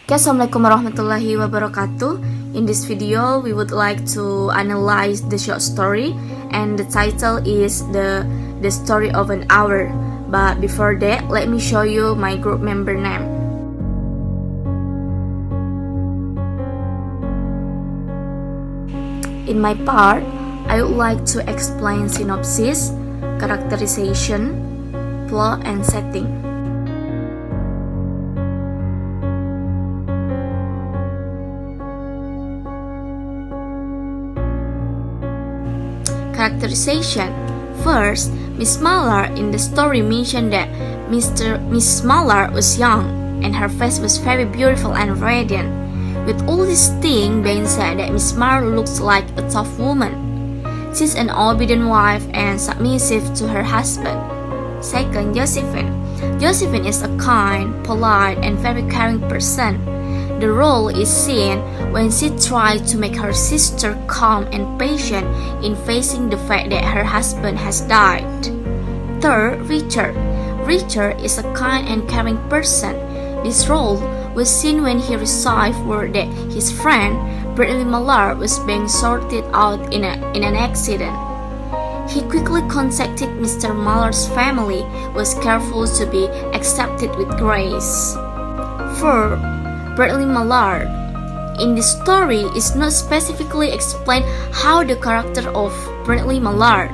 Assalamualaikum warahmatullahi wabarakatuh. In this video, we would like to analyze the short story, and the title is the story of an hour. But before that, let me show you my group member name. In my part, I would like to explain synopsis, characterization, plot, and setting. Characterization. First, Miss Mallar in the story mentioned that Miss Mallar was young and her face was very beautiful and radiant. With all this thing being said, that Miss Mallar looks like a tough woman. She's an obedient wife and submissive to her husband. Second, Josephine. Josephine is a kind, polite, and very caring person. The role is seen when she tries to make her sister calm and patient in facing the fact that her husband has died. Third, Richard. Richard is a kind and caring person. This role was seen when he received word that his friend, Pratiwi Mallar, was being sorted out in an accident. He quickly contacted Mr. Mallar's family, was careful to be accepted with grace. Fourth, Pratiwi Mallar. In this story, it's not specifically explained how the character of Pratiwi Mallar,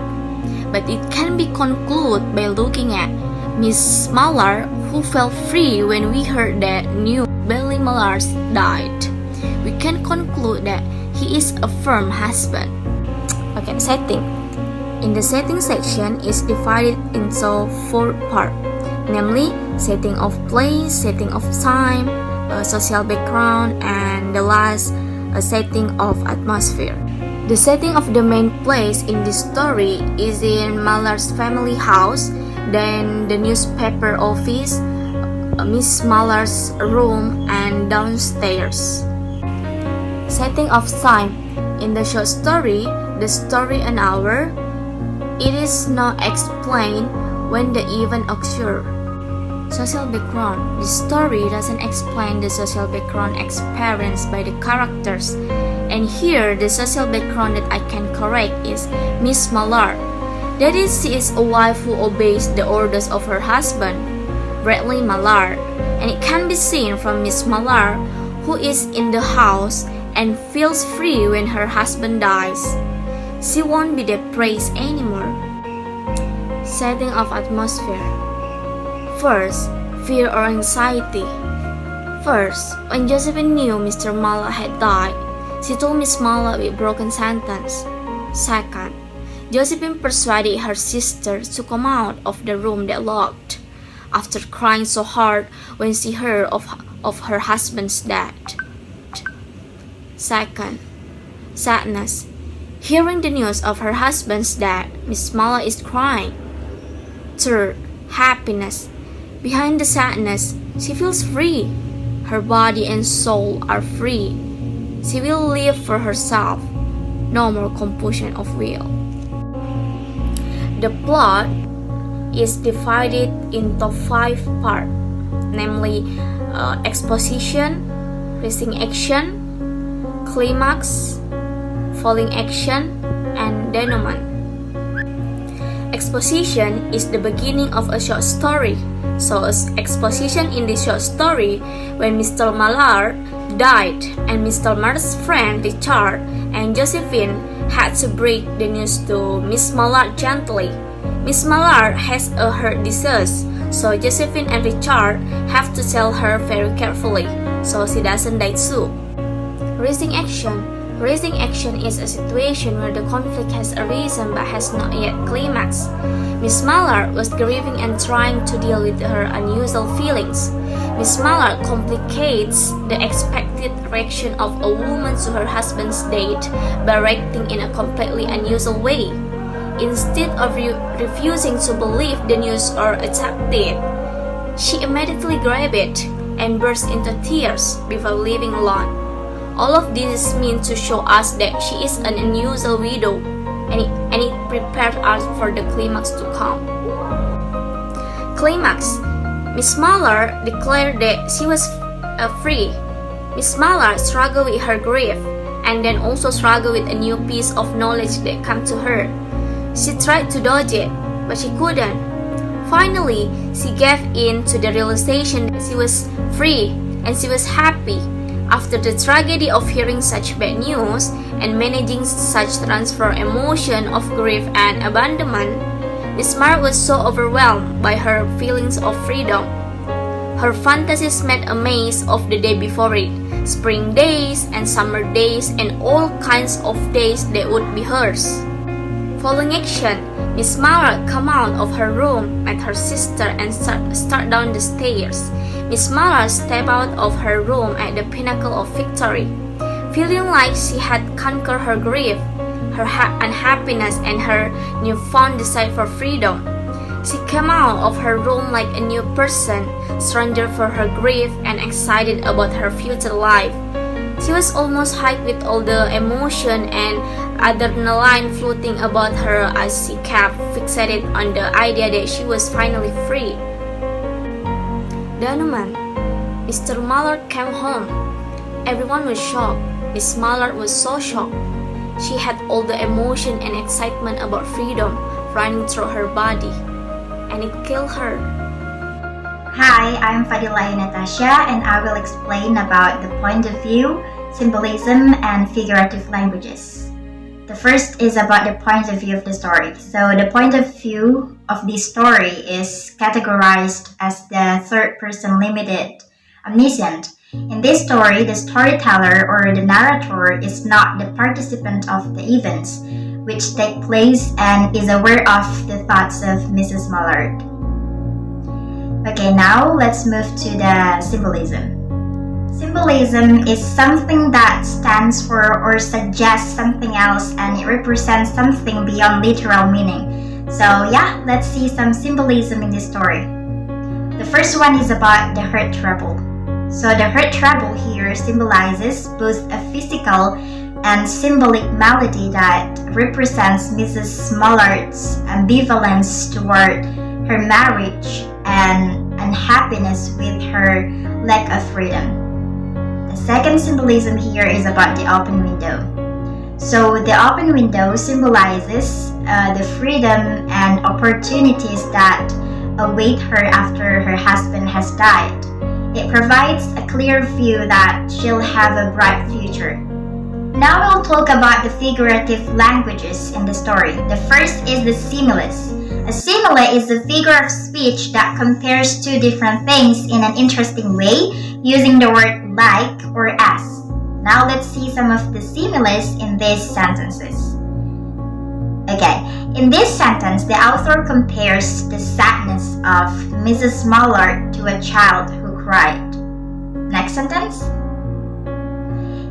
but it can be concluded by looking at Miss Mallar, who felt free when we heard that new Pratiwi Mallar died. We can conclude that he is a firm husband. Okay, setting. In the setting section is divided into 4 parts, namely setting of place, setting of time, social background, and the last, a setting of atmosphere. The setting of the main place in this story is in Mallar's family house, then the newspaper office, Miss Mallar's room, and downstairs. Setting of time. In the short story, the story an hour, it is not explained when the event occurred. Social background. The story doesn't explain the social background experienced by the characters. And here, the social background that I can correct is Miss Mallar. That is, she is a wife who obeys the orders of her husband, Pratiwi Mallar. And it can be seen from Miss Mallar, who is in the house and feels free when her husband dies. She won't be depressed anymore. Setting of atmosphere. First, fear or anxiety. First, when Josephine knew Mr. Mallar had died, she told Miss Mallar with broken sentence. Second, Josephine persuaded her sister to come out of the room that locked, after crying so hard when she heard of her husband's death. Second, sadness. Hearing the news of her husband's death, Miss Mallar is crying. Third, happiness. Behind the sadness, she feels free. Her body and soul are free. She will live for herself. No more compulsion of will. The plot is divided into 5 parts, namely exposition, rising action, climax, falling action, and denouement. Exposition is the beginning of a short story. So, exposition in this short story, when Mr. Mallar died and Mr. Mallar's friend Richard and Josephine had to break the news to Miss Mallar gently. Miss Mallar has a heart disease, so Josephine and Richard have to tell her very carefully, so she doesn't die too. Rising action. Rising action is a situation where the conflict has arisen but has not yet climaxed. Miss Mallar was grieving and trying to deal with her unusual feelings. Miss Mallar complicates the expected reaction of a woman to her husband's death by reacting in a completely unusual way. Instead of refusing to believe the news or accept it, she immediately grabbed it and burst into tears before leaving alone. All of this is meant to show us that she is an unusual widow, and it prepared us for the climax to come. Climax. Miss Mallar declared that she was free. Miss Mallard struggled with her grief, and then also struggled with a new piece of knowledge that came to her. She tried to dodge it, but she couldn't. Finally, she gave in to the realization that she was free and she was happy. After the tragedy of hearing such bad news and managing such transfer emotion of grief and abandonment, Miss Mallard was so overwhelmed by her feelings of freedom. Her fantasies made a maze of the day before it, spring days and summer days and all kinds of days that would be hers. Following action, Miss Mallard came out of her room, met her sister and start down the stairs. Miss Mallard stepped out of her room at the pinnacle of victory, feeling like she had conquered her grief, her unhappiness and her newfound desire for freedom. She came out of her room like a new person, stronger for her grief and excited about her future life. She was almost high with all the emotion and adrenaline floating about her as she kept fixated on the idea that she was finally free. Denouement. Mr. Mallard came home. Everyone was shocked. Miss Mallard was so shocked. She had all the emotion and excitement about freedom running through her body, and it killed her. Hi, I'm Fadillah Ayu Natasya, and I will explain about the point of view, symbolism, and figurative languages. The first is about the point of view of the story. So the point of view of this story is categorized as the third person limited omniscient. In this story, the storyteller or the narrator is not the participant of the events which take place and is aware of the thoughts of Mrs. Mallard. Okay, now let's move to the symbolism. Symbolism is something that stands for or suggests something else, and it represents something beyond literal meaning. So yeah, let's see some symbolism in this story. The first one is about the heart trouble. So the heart trouble here symbolizes both a physical and symbolic malady that represents Mrs. Mallard's ambivalence toward her marriage and unhappiness with her lack of freedom. The second symbolism here is about the open window. So the open window symbolizes the freedom and opportunities that await her after her husband has died. It provides a clear view that she'll have a bright future. Now we'll talk about the figurative languages in the story. The first is the similus. A simile is a figure of speech that compares two different things in an interesting way using the word like or as. Now let's see some of the similes in these sentences. Okay, in this sentence, the author compares the sadness of Mrs. Mallard to a child who cried. Next sentence.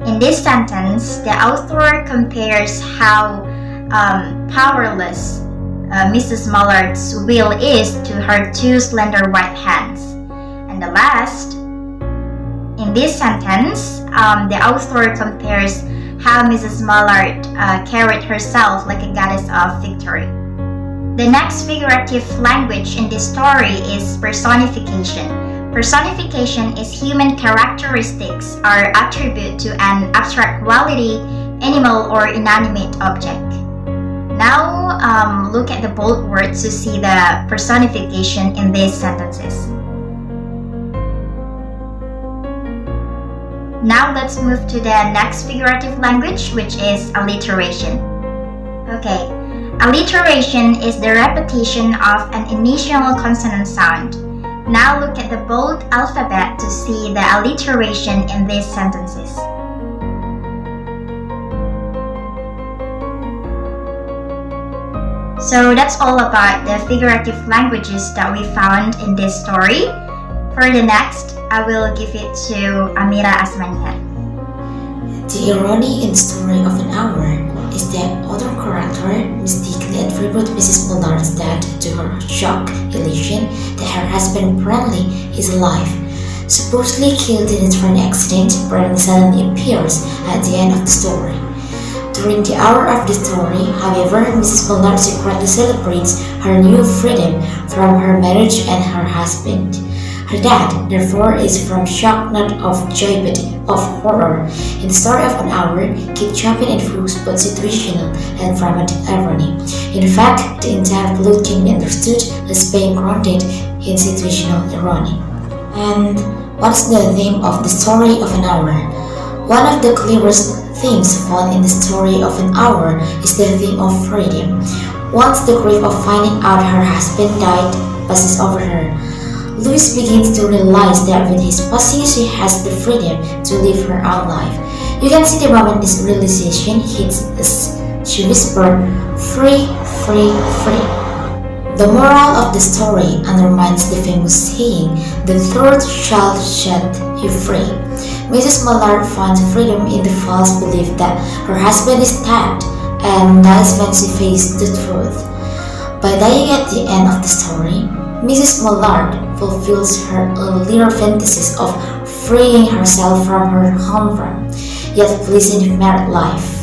In this sentence, the author compares how powerless Mrs. Mallard's will is to her two slender white hands. And the last, in this sentence, the author compares how Mrs. Mallard carried herself like a goddess of victory. The next figurative language in this story is personification. Personification is human characteristics or attribute to an abstract quality, animal, or inanimate object. Now look at the bold words to see the personification in these sentences. Now let's move to the next figurative language, which is alliteration. Okay, alliteration is the repetition of an initial consonant sound. Now look at the bold alphabet to see the alliteration in these sentences. So that's all about the figurative languages that we found in this story. For the next, I will give it to Amirah Asmaniar. The irony in the story of an hour is that other character mistakenly attributes Mrs. Mallard's death to her shock, elation that her husband apparently is alive, supposedly killed in a train accident, but suddenly appears at the end of the story. During the hour of the story, however, Mrs. Mallard secretly celebrates her new freedom from her marriage and her husband. Her death, therefore, is from shock not of joy but of horror. In the story of an hour, Kate Chopin invokes both situational and dramatic irony. In fact, the entire plot can be understood as being grounded in situational irony. And what's the theme of the story of an hour? One of the clearest themes found in the story of an hour is the theme of freedom. Once the grief of finding out her husband died passes over her, Louise begins to realize that with his passing she has the freedom to live her own life. You can see the moment this realization hits as she whispered, "Free, free, free." The moral of the story undermines the famous saying, "The truth shall set you free." Mrs. Mallard finds freedom in the false belief that her husband is dead and dies when she faces the truth. By dying at the end of the story, Mrs. Mallard fulfills her earlier fantasies of freeing herself from her humdrum yet pleasant married life.